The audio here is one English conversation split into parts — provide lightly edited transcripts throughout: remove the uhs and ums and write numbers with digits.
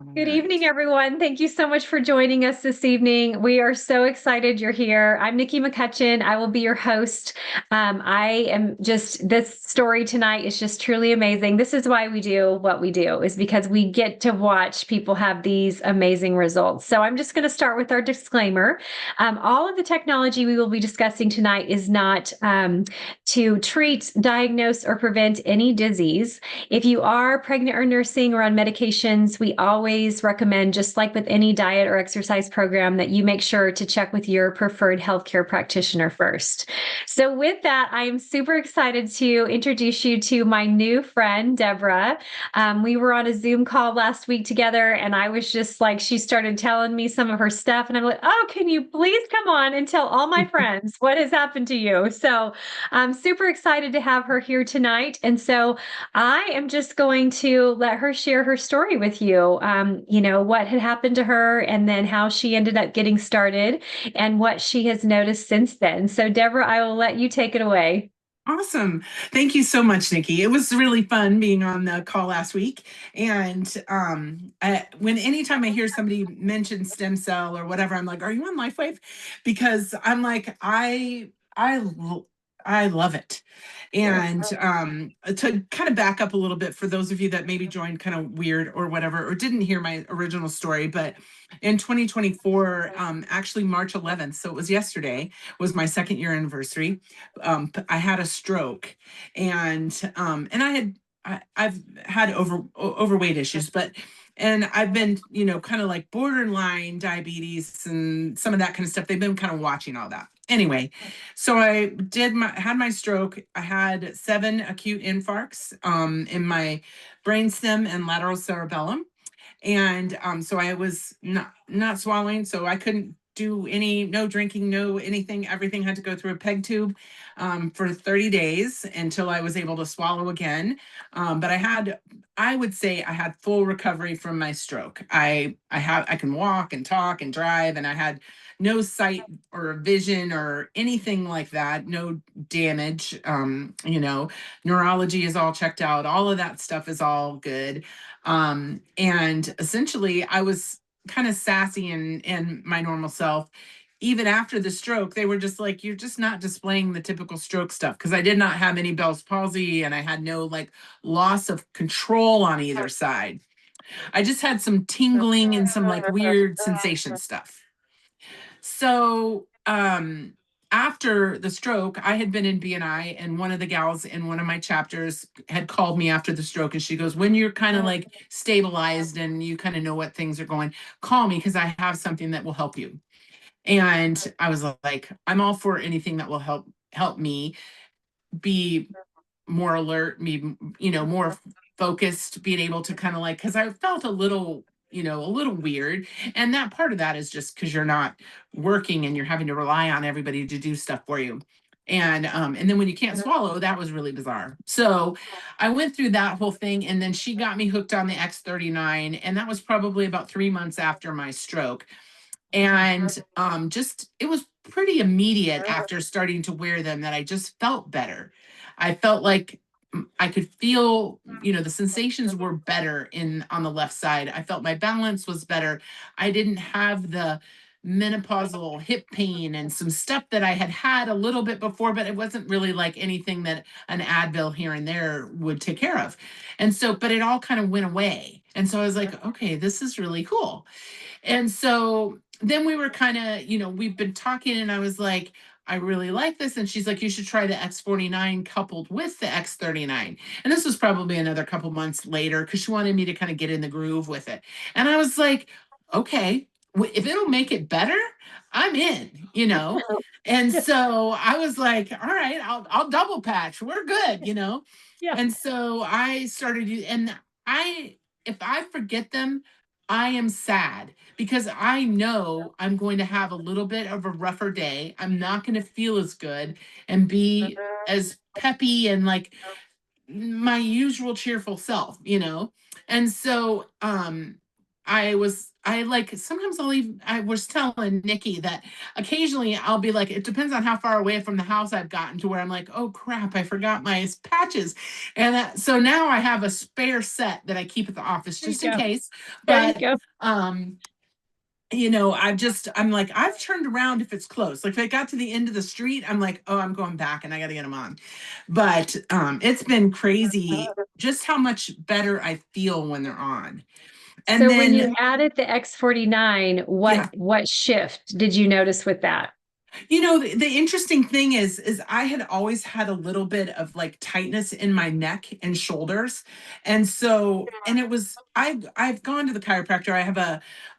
All Good right. evening, everyone. Thank you so much for joining us this evening. We are so excited you're here. I'm Nikki McCutchen. I will be your host. This story tonight is just truly amazing. This is why we do what we do, is because we get to watch people have these amazing results. So I'm just going to start with our disclaimer. All of the technology we will be discussing tonight is not to treat, diagnose, or prevent any disease. If you are pregnant or nursing or on medications, we always recommend, just like with any diet or exercise program, that you make sure to check with your preferred healthcare practitioner first. So, with that, I am super excited to introduce you to my new friend, Debra. We were on a Zoom call last week together, and I was just like, she started telling me some of her stuff, and I'm like, oh, can you please come on and tell all my friends what has happened to you? So, I'm super excited to have her here tonight. And so, I am just going to let her share her story with you. What had happened to her, and then how she ended up getting started, and what she has noticed since then. So, Deborah, I will let you take it away. Awesome. Thank you so much, Nikki. It was really fun being on the call last week. And anytime I hear somebody mention stem cell or whatever, I'm like, "Are you on LifeWave?" Because I'm like, I love it. And to kind of back up a little bit for those of you that maybe joined kind of weird or whatever, or didn't hear my original story, but in 2024, actually March 11th, so it was yesterday, was my second year anniversary. I had a stroke, and I've had overweight issues, and I've been, kind of like borderline diabetes and some of that kind of stuff. They've been kind of watching all that. Anyway, so had my stroke. I had 7 acute infarcts in my brainstem and lateral cerebellum. And so I was not swallowing, so I couldn't do no drinking, no anything. Everything had to go through a peg tube for 30 days until I was able to swallow again. But I would say I had full recovery from my stroke. I can walk and talk and drive, and I had no sight or vision or anything like that, no damage. Neurology is all checked out. All of that stuff is all good. And essentially, I was kind of sassy and my normal self. Even after the stroke, they were just like, "You're just not displaying the typical stroke stuff." Because I did not have any Bell's palsy, and I had no like loss of control on either side. I just had some tingling and some like weird sensation stuff. So, after the stroke, I had been in BNI, and one of the gals in one of my chapters had called me after the stroke, and she goes, "When you're kind of like stabilized and you kind of know what things are going, call me because I have something that will help you." And I was like, "I'm all for anything that will help me be more alert, me, more focused, being able to kind of like, because I felt a little weird. And that part of that is just because you're not working and you're having to rely on everybody to do stuff for you. And then when you can't swallow, that was really bizarre. So I went through that whole thing, and then she got me hooked on the X39, and that was probably about 3 months after my stroke. And just it was pretty immediate after starting to wear them that I just felt better. I felt like I could feel, the sensations were better in on the left side. I felt my balance was better. I didn't have the menopausal hip pain and some stuff that I had had a little bit before, but it wasn't really like anything that an Advil here and there would take care of. And so, but it all kind of went away. And so I was like, okay, this is really cool. And so then we were kind of, we've been talking, and I was like, "I really like this." And she's like, "You should try the X49 coupled with the X39." And this was probably another couple months later because she wanted me to kind of get in the groove with it. And I was like, "Okay, if it'll make it better, I'm in." And so I was like, "All right, I'll double patch. We're good." Yeah. And so I started, and if I forget them, I am sad because I know I'm going to have a little bit of a rougher day. I'm not going to feel as good and be as peppy and like my usual cheerful self. And so I like sometimes I'll even I was telling Nikki that occasionally I'll be like, it depends on how far away from the house I've gotten to where I'm like, oh crap, I forgot my patches. And so now I have a spare set that I keep at the office There you just in go. case. There you But go. um I'm like, I've turned around if it's close. Like if I got to the end of the street, I'm like, oh, I'm going back and I got to get them on. But it's been crazy just how much better I feel when they're on. And So when then, you added the X49, yeah, what shift did you notice with that? the interesting thing is I had always had a little bit of like tightness in my neck and shoulders. And so, and it was, I've gone to the chiropractor. I have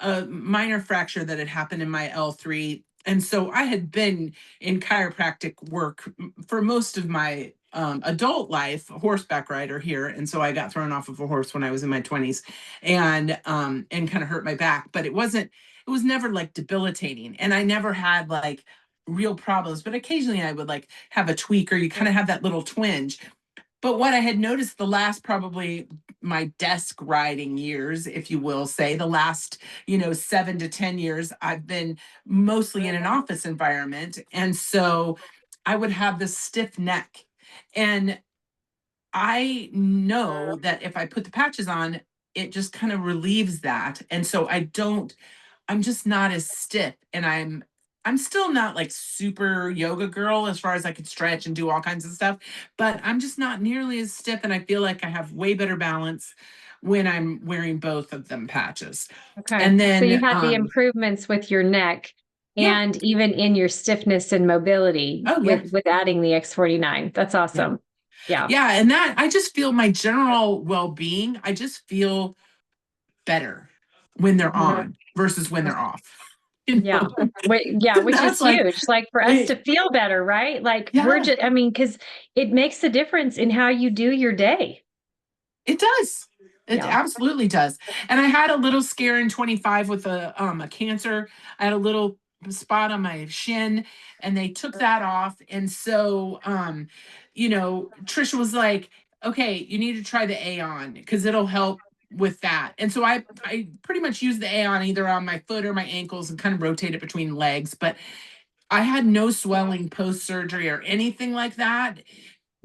a minor fracture that had happened in my L3. And so I had been in chiropractic work for most of my adult life, a horseback rider here. And so I got thrown off of a horse when I was in my 20s and kind of hurt my back, but it was never like debilitating. And I never had like real problems, but occasionally I would like have a tweak or you kind of have that little twinge. But what I had noticed the last probably my desk riding years, if you will say, the last, 7 to 10 years, I've been mostly in an office environment. And so I would have this stiff neck. And I know that if I put the patches on, it just kind of relieves that. And so I'm just not as stiff and I'm still not like super yoga girl as far as I could stretch and do all kinds of stuff, but I'm just not nearly as stiff and I feel like I have way better balance when I'm wearing both of them patches. Okay. And So you then had the improvements with your neck yeah, and even in your stiffness and mobility oh yeah, with adding the X49. That's yeah. awesome. Yeah. Yeah, and that I just feel my general well-being, I just feel better when they're Mhm. on versus when they're off. Yeah. Yeah, And which is that's like huge. Like for us it, to feel better, right? Like we're yeah. just, I mean, because it makes a difference in how you do your day. It does. It Yeah. absolutely does. And I had a little scare in 25 with a cancer. I had a little spot on my shin and they took that off. And so Trisha was like, okay, you need to try the Aeon because it'll help with that. And so I pretty much use the Aeon either on my foot or my ankles and kind of rotate it between legs. But I had no swelling post surgery or anything like that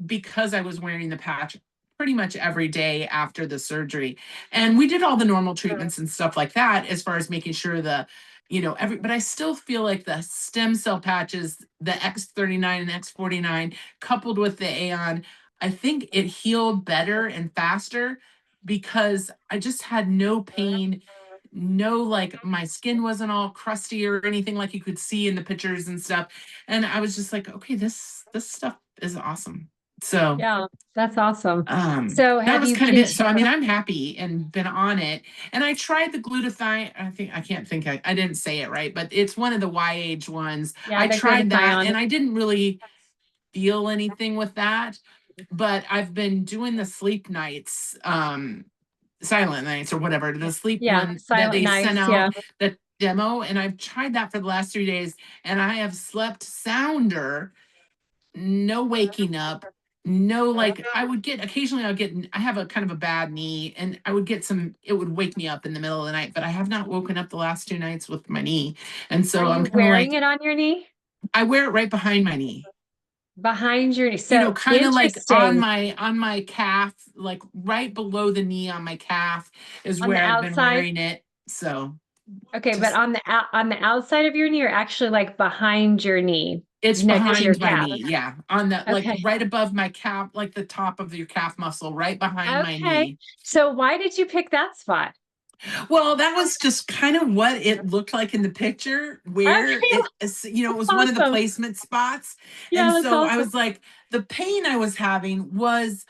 because I was wearing the patch pretty much every day after the surgery. And we did all the normal treatments and stuff like that as far as making sure but I still feel like the stem cell patches, the X39 and X49, coupled with the Aeon, I think it healed better and faster because I just had no pain. No, like my skin wasn't all crusty or anything like you could see in the pictures and stuff. And I was just like, okay, this stuff is awesome. So Yeah. That's awesome. So that have was you kind of it. continued? So I mean, I'm happy and been on it. And I tried the glutathione. I can't think I didn't say it right, but it's one of the YH ones. Yeah, I the tried that glutathione. and I didn't really feel anything with that. But I've been doing the sleep nights, silent nights or whatever, the sleep Yeah, one that silent they sent nights. Yeah. out, the demo, and I've tried that for the last 3 days and I have slept sounder, no waking up, no like I would get occasionally I have a kind of a bad knee and I would get it would wake me up in the middle of the night, but I have not woken up the last 2 nights with my knee. And Are so I'm you kind of wearing like, it on your knee? I wear it right behind my knee. Behind your knee. So Kind of like interesting. on my calf, like right below the knee on my calf is On the where I've been outside. wearing it. So Okay, but just on the outside of your knee or actually like behind your knee it's next to your behind my calf. knee. Yeah. On the like Okay. right above my calf, like the top of your calf muscle, right behind my Okay. knee. So why did you pick that spot? Well, that was just kind of what it looked like in the picture, where Okay, it that's was one of the awesome. placement spots. Yeah, And that's so I awesome. was like, the pain I was having was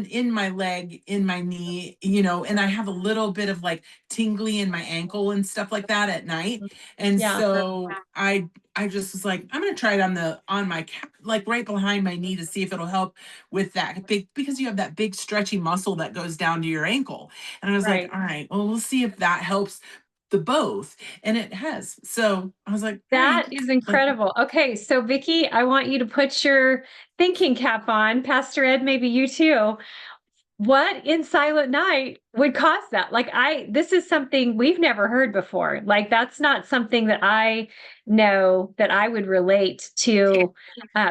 in my leg, in my knee, and I have a little bit of like tingly in my ankle and stuff like that at night. And Yeah, so I just was like, I'm gonna try it on my like right behind my knee to see if it'll help with that big because you have that big stretchy muscle that goes down to your ankle. And I was like, right. all right, well, we'll see if that helps the both. And it has. So I was like, all right, That is like, incredible. Okay, so Vicky, I want you to put your thinking cap on. Pastor Ed, maybe you too. what in Silent Night would cause that? Like this is something we've never heard before. Like that's not something that I know that I would relate to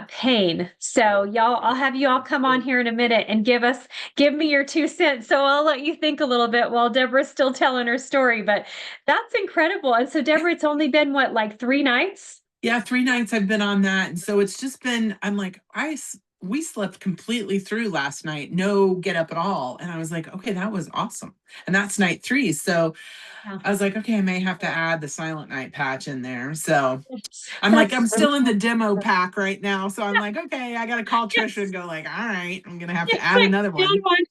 pain. So y'all, I'll have you all come on here in a minute and give me your 2 cents. So I'll let you think a little bit while Deborah's still telling her story, but that's incredible. And so Deborah, it's only been what, like 3 nights? Yeah, 3 nights I've been on that. And so it's just been, I'm like, we slept completely through last night, no get up at all. And I was like, okay, that was awesome. And that's night 3. So Yeah. I was like, okay, I may have to add the Silent Night patch in there. So I'm like, That's I'm so still in the cool. demo pack right now. So I'm like, okay, I got to call Trisha and Yes. go like, all right, I'm going to have to Yes, add like, another feel one. one.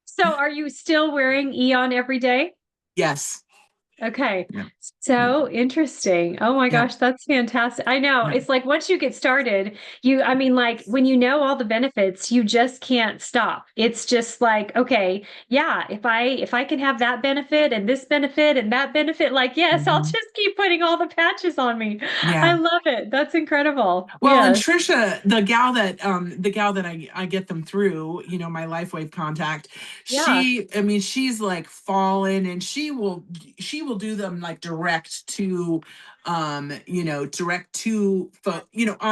So are you still wearing Eon every day? Yes. Okay. Yeah. Yeah. So interesting. Oh my Yeah. gosh, that's fantastic. I know. Yeah. It's like once you get started, I mean, like when you know all the benefits, you just can't stop. It's just like, okay, yeah, if I can have that benefit and that benefit, like, yes, I'll Mhm. just keep putting all the patches on me. I Yeah. love it. That's incredible. Well, and Yes. Trisha, the gal that I get them through, my LifeWave contact, Yeah. I mean, she's like fallen and she will do them like direct to on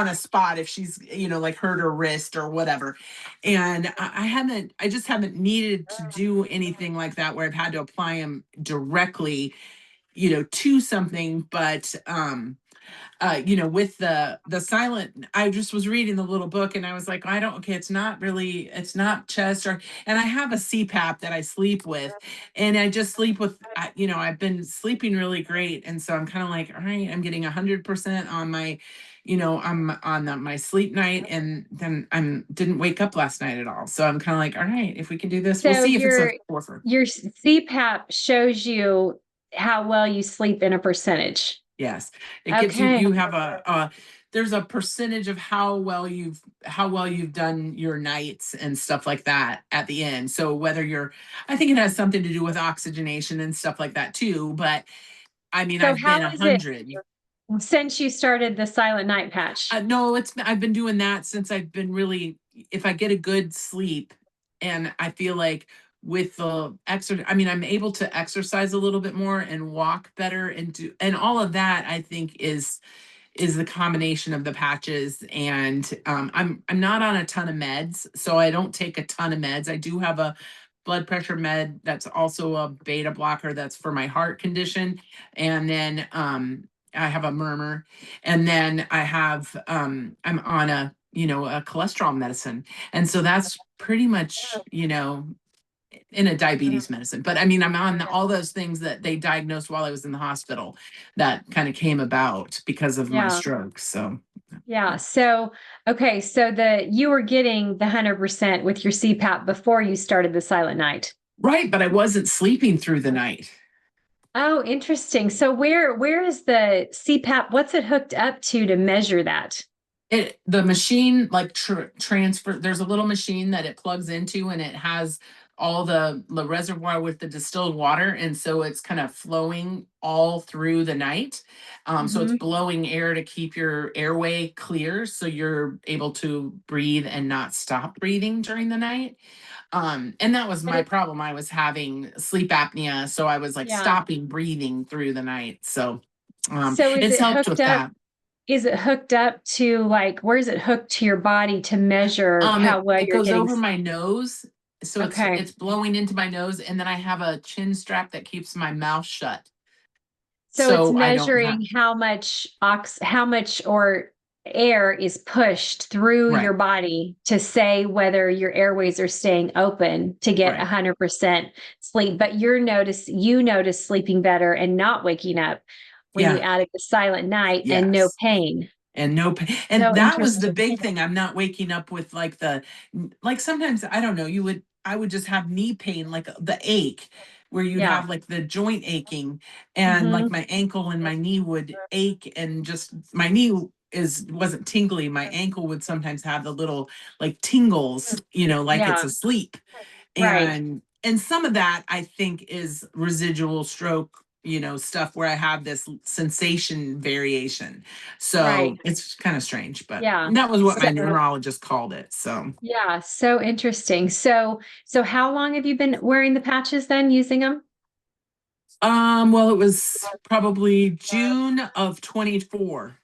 a spot if she's, like hurt her wrist or whatever. And I just haven't needed to do anything like that where I've had to apply them directly, to something, but with the silent, I just was reading the little book and I was like, I don't, okay, it's not chest and I have a CPAP that I sleep with and I just sleep with, I've been sleeping really great. And so I'm kind of like, all right, I'm getting 100% on my, I'm on my sleep night and then didn't wake up last night at all. So I'm kind of like, all right, if we can do this, we'll So see if it's a fourth. your CPAP shows you how well you sleep in a percentage. Yes, it gives you Okay. you have there's a percentage of how well you've done your nights and stuff like that at the end. So I think it has something to do with oxygenation and stuff like that too. But I mean, So I've been how is it 100. since you started the Silent Night patch? No, I've been doing that since I've been really. If I get a good sleep, and I feel like with the exercise, I mean, I'm able to exercise a little bit more and walk better and all of that. I think is the combination of the patches and I'm not on a ton of meds, so I don't take a ton of meds. I do have a blood pressure med that's also a beta blocker that's for my heart condition, and then I have a murmur, and then I'm on a cholesterol medicine, and so that's pretty much in a diabetes medicine. But I mean, I'm on all those things that they diagnosed while I was in the hospital that kind of came about because of my Yeah. stroke. So, Yeah. So, okay. So you were getting the 100% with your CPAP before you started the Silent Night. right. But I wasn't sleeping through the night. Oh, interesting. So where is the CPAP? What's it hooked up to measure that? The machine like transfer, there's a little machine that it plugs into and it has all the reservoir with the distilled water, and so it's kind of flowing all through the night, so it's Hmm. blowing air to keep your airway clear so you're able to breathe and not stop breathing during the night. And that was But my problem. I was having sleep apnea, so I was like yeah. stopping breathing through the night. So So it's helped with that. is it hooked up to like, where is it hooked to your body to measure how well It you're goes getting? over my nose, so it's Okay. it's blowing into my nose, and then I have a chin strap that keeps my mouth shut, So it's so I don't have. measuring how much or air is pushed through your Right, body to say whether your airways are staying open to get right, 100% sleep. But you notice sleeping better and not waking up when you yeah, added the Silent Night and no yes. pain. And no pain. And So that was the interesting. big thing. I'm not waking up with like sometimes I don't know, I would just have knee pain, like the ache where you'd Yeah. have like the joint aching and like Hmm. my ankle and my knee would ache and just my knee wasn't tingly. My ankle would sometimes have the little like tingles, like it's Yeah. asleep. Right. And some of that I think is residual stroke stuff where I have this sensation variation. Right. So it's kind of strange, but Yeah. that was what So, my neurologist called it. So, yeah, so interesting. So how long have you been wearing the patches then, using them? well, it was probably June of 24.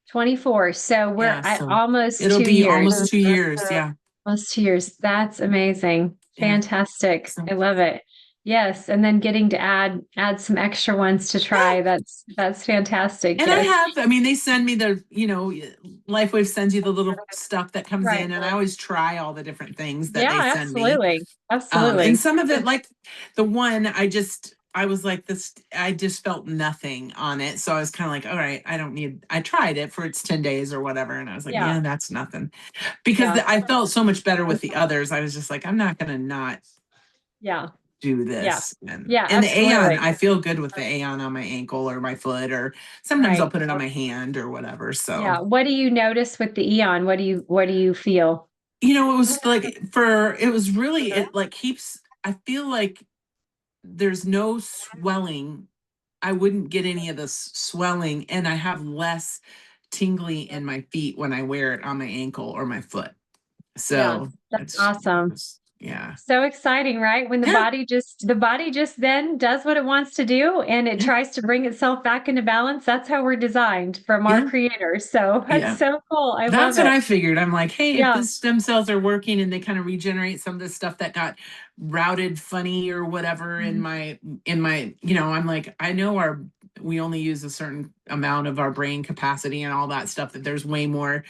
24. So we're Yeah. at So almost it'll two be years. almost 2 years. Yeah. Almost 2 years. That's amazing. Yeah. Fantastic. So, I love it. Yes, and then getting to add some extra ones to yeah. try. That's fantastic. And Yes. I mean, they send me LifeWave sends you the little stuff that comes Right. in, and I always try all the different things that Yeah, they send me. absolutely. And Absolutely. some of it, like the one, I was like this, I just felt nothing on it. So I was kind of like, all right, I tried it for its 10 days or whatever. And I was like, Yeah. yeah, that's nothing. Because Yeah. I felt so much better with the others. I was just like, I'm not going to not Yeah. do Yeah. this. And, Yeah, and the Aeon, absolutely. I feel good with the Aeon on my ankle or my foot, or sometimes I'll Right. put it on my hand or whatever. So, Yeah. What do you notice with the Eon? What do you feel? it was like it was really, it like keeps, I feel like there's no swelling. I wouldn't get any of this swelling, and I have less tingly in my feet when I wear it on my ankle or my foot. Yeah, So that's awesome. yeah. So exciting, right? When Yeah. the body just then does what it wants to do and it Yeah. tries to bring itself back into balance. That's how we're designed from our Yeah. creator. So that's Yeah. so cool. I That's love what it. I figured. I'm like, hey, if Yeah. the stem cells are working and they kind of regenerate some of the stuff that got routed funny or whatever Mhm. in my, I'm like, I know we only use a certain amount of our brain capacity and all that stuff, that there's way more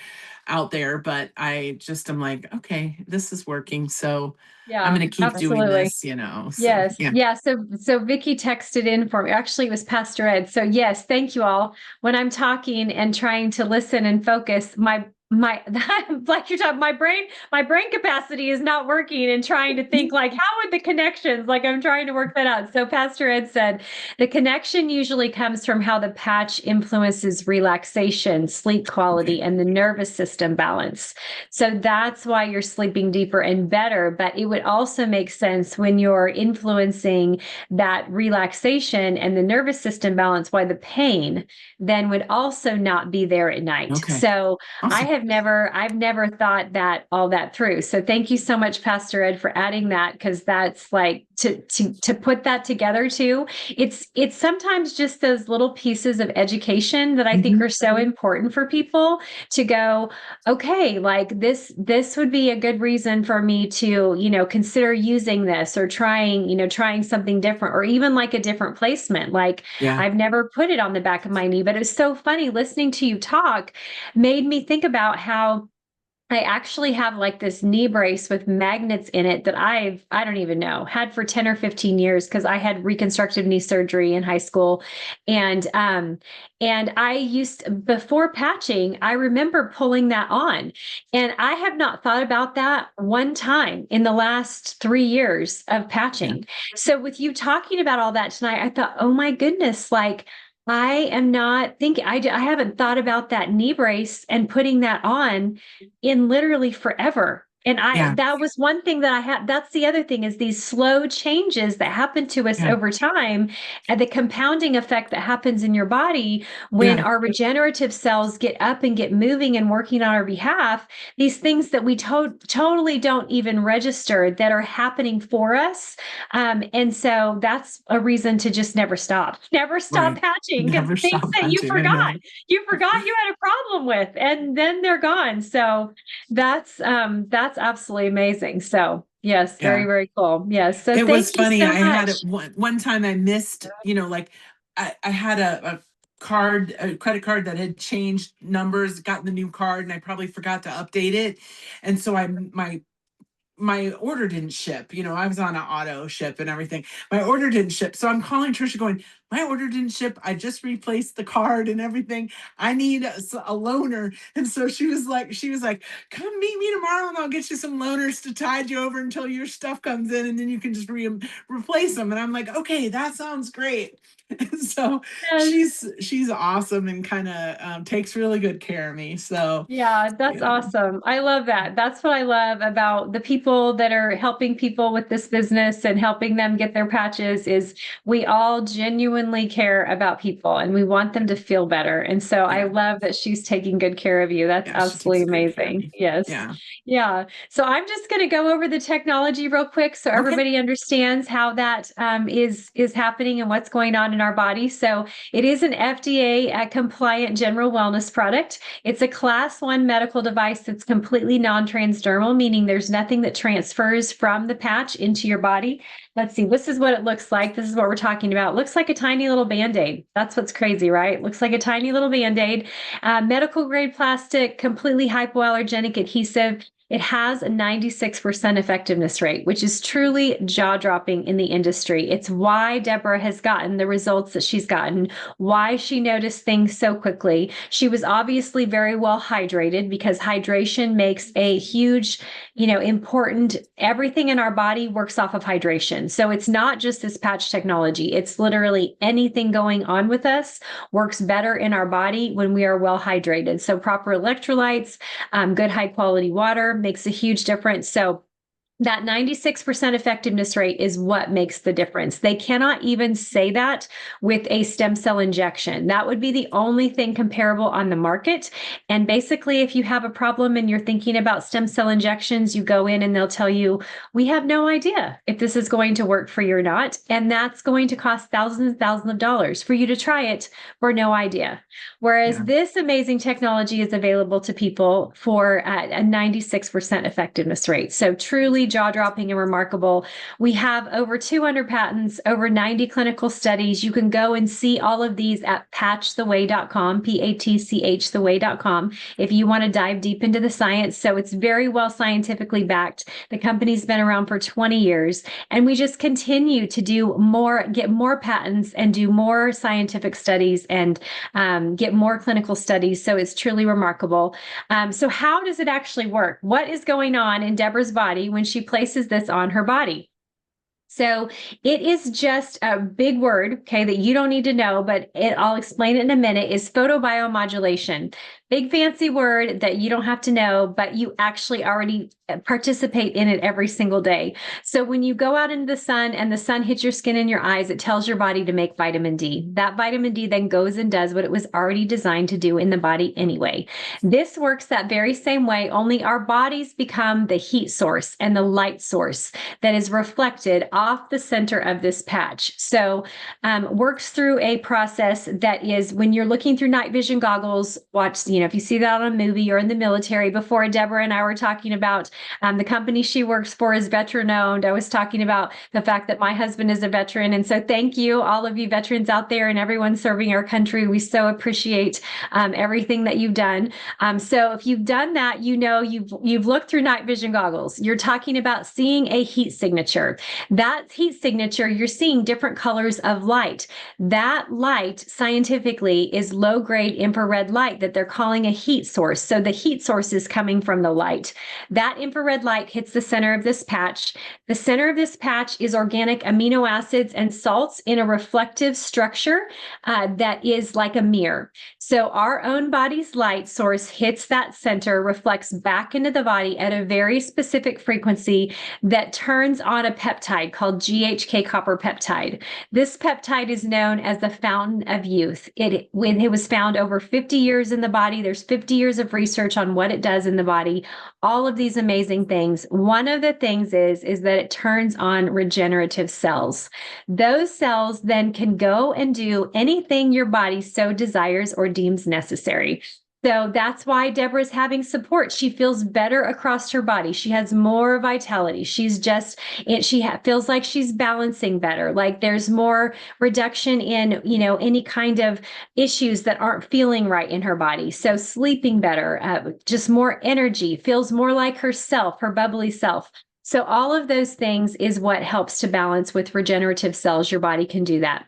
out there, but I'm like, okay, this is working. So I'm Yeah, going to keep doing absolutely. this, so Yes. yeah. Yeah. So Vicky texted in for me. Actually, it was Pastor Ed. So yes, thank you all. When I'm talking and trying to listen and focus, my like you're talking, my brain capacity is not working and trying to think like, how would the connections, like I'm trying to work that out. So Pastor Ed said the connection usually comes from how the patch influences relaxation, sleep Okay. quality, and the nervous system balance. So that's why you're sleeping deeper and better. But it would also make sense when you're influencing that relaxation and the nervous system balance, why the pain then would also not be there at night. Okay. So Awesome. I've never thought that all that through. So thank you so much, Pastor Ed, for adding that, because that's like to put that together too. It's sometimes just those little pieces of education that I think Hmm. are so important for people to go, okay, like this would be a good reason for me to, consider using this or trying something different, or even like a different placement. Like Yeah. I've never put it on the back of my knee, but it's so funny listening to you talk made me think about how I actually have like this knee brace with magnets in it that I don't even know, had for 10 or 15 years, because I had reconstructive knee surgery in high school. And I used, before patching, I remember pulling that on. And I have not thought about that one time in the last 3 years of Yeah. patching. So with you talking about all that tonight, I thought, oh my goodness, like I am not thinking, I haven't thought about that knee brace and putting that on in literally forever. And Yeah. that was one thing that I had. That's the other thing, is these slow changes that happen to us Yeah. over time, and the compounding effect that happens in your body when Yeah. our regenerative cells get up and get moving and working on our behalf. These things that we totally don't even register that are happening for us. And so that's a reason to just never stop Right. patching, because Never things stop that punching. I know. you forgot you had a problem with, and then they're gone. So that's absolutely amazing. So yes, very, Yeah. very cool. Yes. So It was thank you funny. so I had it much. one time I missed, like I had a credit card that had changed numbers, gotten the new card, and I probably forgot to update it. And so my order didn't ship. I was on an auto ship and everything. My order didn't ship. So I'm calling Trisha going, my order didn't ship. I just replaced the card and everything. I need a loaner. And so she was like, come meet me tomorrow and I'll get you some loaners to tide you over until your stuff comes in, and then you can just replace them. And I'm like, okay, that sounds great. So Yes. she's awesome and kind of takes really good care of me. So Yeah, that's yeah, awesome. I love that. That's what I love about the people that are helping people with this business and helping them get their patches is we all genuinely care about people and we want them to feel better. And so I yeah, love that she's taking good care of you. That's yeah. She absolutely takes great care of amazing. me. Yes. Yeah. Yeah. So I'm just going to go over the technology real quick so Okay. everybody understands how that is happening and what's going on in our body. So it is an FDA compliant general wellness product. It's a class one medical device that's completely non-transdermal, meaning there's nothing that transfers from the patch into your body. Let's see, this is what it looks like. This is what we're talking about. It looks like a tiny little Band-Aid. That's what's crazy, right? It looks like a tiny little Band-Aid. Medical grade plastic, completely hypoallergenic adhesive. It has a 96% effectiveness rate, which is truly jaw dropping in the industry. It's why Debra has gotten the results that she's gotten, why she noticed things so quickly. She was obviously very well hydrated because hydration makes a huge, important, everything in our body works off of hydration. So it's not just this patch technology, it's literally anything going on with us works better in our body when we are well hydrated. So proper electrolytes, good high quality water makes a huge difference. So that 96% effectiveness rate is what makes the difference. They cannot even say that with a stem cell injection. That would be the only thing comparable on the market. And basically, if you have a problem and you're thinking about stem cell injections, you go in and they'll tell you, we have no idea if this is going to work for you or not. And that's going to cost thousands and thousands of dollars for you to try it for no idea. Whereas Yeah. this amazing technology is available to people for a 96% effectiveness rate. So truly jaw-dropping and remarkable. We have over 200 patents, over 90 clinical studies. You can go and see all of these at patchtheway.com, patchtheway.com, if you want to dive deep into the science. So it's very well scientifically backed. The company's been around for 20 years, and we just continue to do more, get more patents and do more scientific studies and get more clinical studies. So it's truly remarkable. So how does it actually work? What is going on in Debra's body when she places this on her body? So it is just a big word, okay, that you don't need to know, but I'll explain it in a minute, is photobiomodulation. Big fancy word that you don't have to know, but you actually already participate in it every single day. So when you go out into the sun and the sun hits your skin and your eyes, it tells your body to make vitamin D. That vitamin D then goes and does what it was already designed to do in the body anyway. This works that very same way, only our bodies become the heat source and the light source that is reflected off the center of this patch. So works through a process that is when you're looking through night vision goggles, watch, if you see that on a movie or in the military. Before, Debra and I were talking about the company she works for is veteran owned. I was talking about the fact that my husband is a veteran. And so thank you, all of you veterans out there and everyone serving our country. We so appreciate everything that you've done. So if you've done that, you've looked through night vision goggles. You're talking about seeing a heat signature. That heat signature, you're seeing different colors of light. That light scientifically is low-grade infrared light that they're calling a heat source. So the heat source is coming from the light. That infrared light hits the center of this patch. The center of this patch is organic amino acids and salts in a reflective structure that is like a mirror. So our own body's light source hits that center, reflects back into the body at a very specific frequency that turns on a peptide called GHK copper peptide. This peptide is known as the fountain of youth. When it was found over 50 years in the body, there's 50 years of research on what it does in the body, all of these amazing things. One of the things is that it turns on regenerative cells. Those cells then can go and do anything your body so desires or deems necessary. So that's why Debra's having support. She feels better across her body. She has more vitality. She feels like she's balancing better. Like there's more reduction in, any kind of issues that aren't feeling right in her body. So sleeping better, just more energy, feels more like herself, her bubbly self. So all of those things is what helps to balance with regenerative cells. Your body can do that.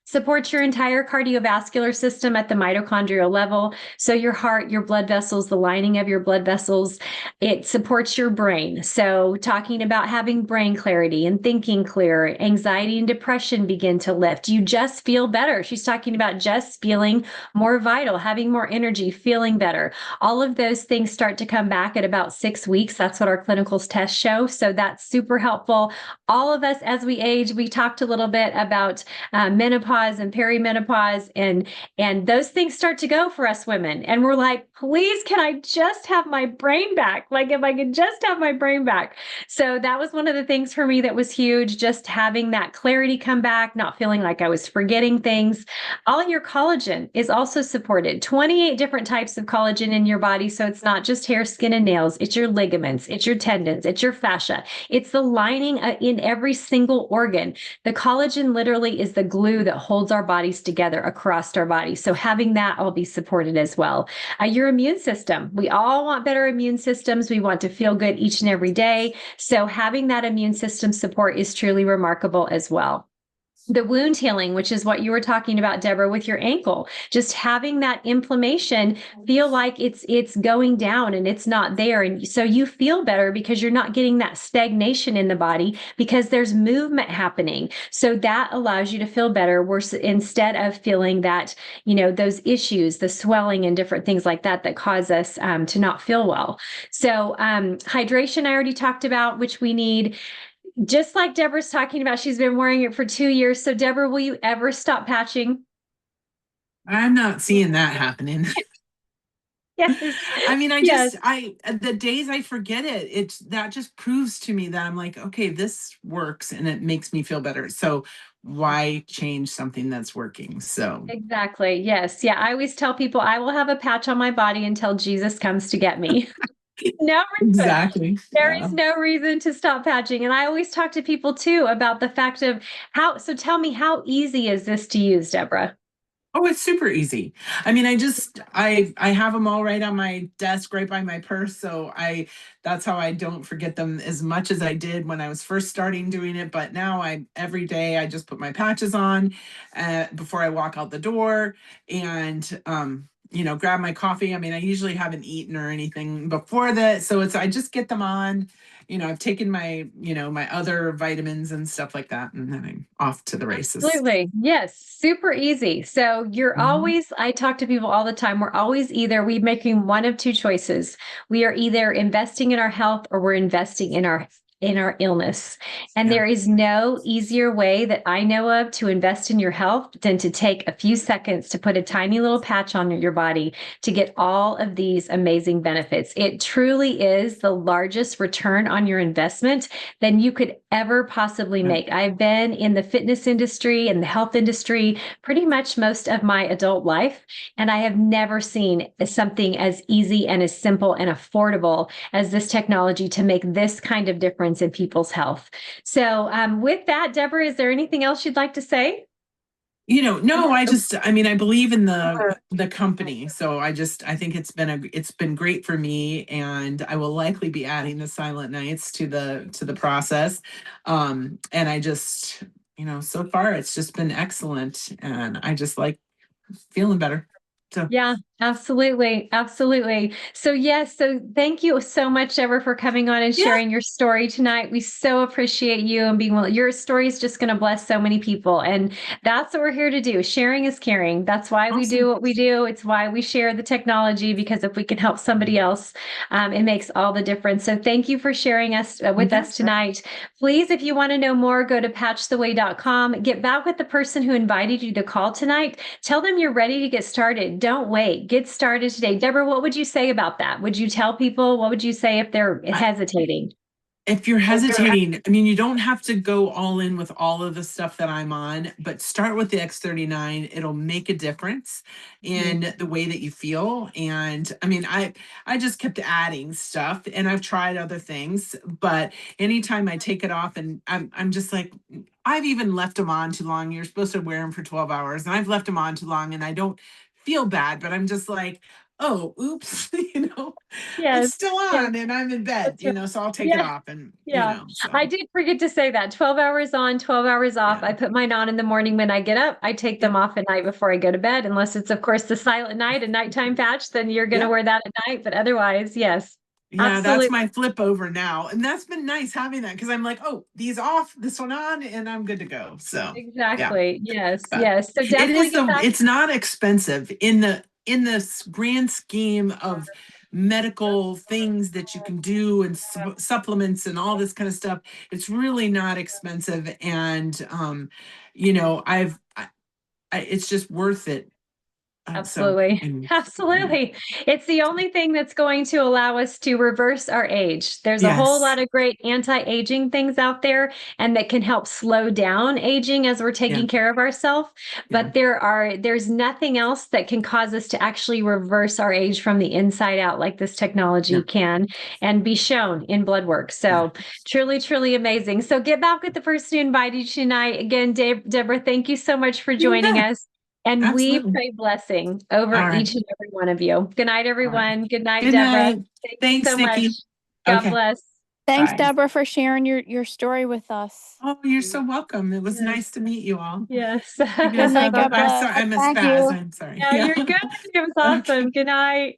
Supports your entire cardiovascular system at the mitochondrial level. So, your heart, your blood vessels, the lining of your blood vessels. It supports your brain. So, talking about having brain clarity and thinking clearer, anxiety and depression begin to lift. You just feel better. She's talking about just feeling more vital, having more energy, feeling better. All of those things start to come back at about 6 weeks. That's what our clinical tests show. So, that's super helpful. All of us, as we age, we talked a little bit about menopause and perimenopause, and those things start to go for us women, and we're like, please, can I just have my brain back? Like, if I could just have my brain back. So that was one of the things for me that was huge, just having that clarity come back, not feeling like I was forgetting things. All your collagen is also supported. 28 different types of collagen in your body. So it's not just hair, skin, and nails. It's your ligaments, it's your tendons, it's your fascia, it's the lining in every single organ. The collagen literally is the glue that holds our bodies together across our bodies. So having that all be supported as well. Your immune system. We all want better immune systems. We want to feel good each and every day. So having that immune system support is truly remarkable as well. The wound healing, which is what you were talking about, Debra, with your ankle, just having that inflammation feel like it's going down and it's not there. And so you feel better because you're not getting that stagnation in the body because there's movement happening. So that allows you to feel better worse instead of feeling that, those issues, the swelling and different things like that that cause us to not feel well. So hydration, I already talked about, which we need. Just like Debra's talking about, she's been wearing it for 2 years. So, Debra, will you ever stop patching? I'm not seeing that happening. Yes. I mean, Yes. the days I forget it, that just proves to me that I'm like, okay, this works and it makes me feel better. So why change something that's working? So Exactly. Yes. Yeah. I always tell people I will have a patch on my body until Jesus comes to get me. No reason. exactly. There Yeah. is no reason to stop patching. And I always talk to people too about the fact of so tell me, how easy is this to use, Debra? Oh, it's super easy. I mean, I have them all right on my desk, right by my purse. So that's how I don't forget them as much as I did when I was first starting doing it. But now every day I just put my patches on before I walk out the door and, grab my coffee. I mean, I usually haven't eaten or anything before that. So I just get them on. I've taken my other vitamins and stuff like that, and then I'm off to the races. Absolutely. Yes. Super easy. So Mhm. I talk to people all the time. We making one of two choices. We are either investing in our health or we're investing in our illness. And Yeah. there is no easier way that I know of to invest in your health than to take a few seconds to put a tiny little patch on your body to get all of these amazing benefits. It truly is the largest return on your investment than you could ever possibly Yeah. make. I've been in the fitness industry and the health industry pretty much most of my adult life, and I have never seen something as easy and as simple and affordable as this technology to make this kind of difference in people's health. So, with that, Debra, is there anything else you'd like to say? No, I mean, I believe in the company. So I think it's been great for me, and I will likely be adding the silent nights to the process. And so far it's just been excellent, and I just like feeling better. So Yeah, absolutely. Absolutely. So, yes. So, thank you so much, Deborah, for coming on and yeah, sharing your story tonight. We so appreciate you and being willing. Your story is just going to bless so many people. And that's what we're here to do. Sharing is caring. That's why we do awesome. what we do. It's why we share the technology, because if we can help somebody else, it makes all the difference. So, thank you for sharing us with Yeah. us tonight. Please, if you want to know more, go to patchtheway.com. Get back with the person who invited you to call tonight. Tell them you're ready to get started. Don't wait. Get started today. Debra, what would you say about that? Would you tell people? What would you say if they're hesitating? If you're hesitating, I mean, you don't have to go all in with all of the stuff that I'm on, but start with the X39. It'll make a difference Mhm. in the way that you feel. And I mean, I just kept adding stuff, and I've tried other things, but anytime I take it off, and I'm just like, I've even left them on too long. You're supposed to wear them for 12 hours, and I've left them on too long, and I don't feel bad, but I'm just like, oh, oops, it's Yes. still Yes. on and I'm in bed, That's right. so I'll take it Yeah. off and, Yeah. I so did forget to say that. 12 hours on, 12 hours off. yeah. I put mine on in the morning when I get up. I take them Yep. off at night before I go to bed, unless it's, of course, the silent night, a nighttime patch, then you're going to Yep. wear that at night. But otherwise, yes, Yeah, that's absolutely. my flip over now. And that's been nice having that because I'm like, oh, these off, this one on, and I'm good to go. So yeah. Exactly. Yes. But Yes. So definitely get back. it's not expensive in the grand scheme of medical things that you can do and supplements and all this kind of stuff. It's really not expensive. And it's just worth it. So Absolutely. Absolutely. It's the only thing that's going to allow us to reverse our age. There's a whole yes. lot of great anti-aging things out there and that can help slow down aging as we're Yeah. taking care of ourselves. Yeah. But there's nothing else that can cause us to actually reverse our age from the inside out like this technology Yeah. can and be shown in blood work. Yeah. So truly, truly amazing. So get back with the person who invited you tonight. Again, Deborah, thank you so much for You joining bet. us. And we Absolutely. pray blessing over All right. each and every one of you. Good night, All right. everyone. Good night, Good Deborah. night. Thank you Thanks, so much. Nikki. God Okay. bless. Thanks, Bye. Deborah, for sharing your story with us. Oh, you're so welcome. It was Yes. nice to meet you all. Yes. You Good guys night. have God I'm bless. sorry, I'm a Thank spaz. you. I'm sorry. Yeah, Yeah. you're good. It was Okay. awesome. Good night.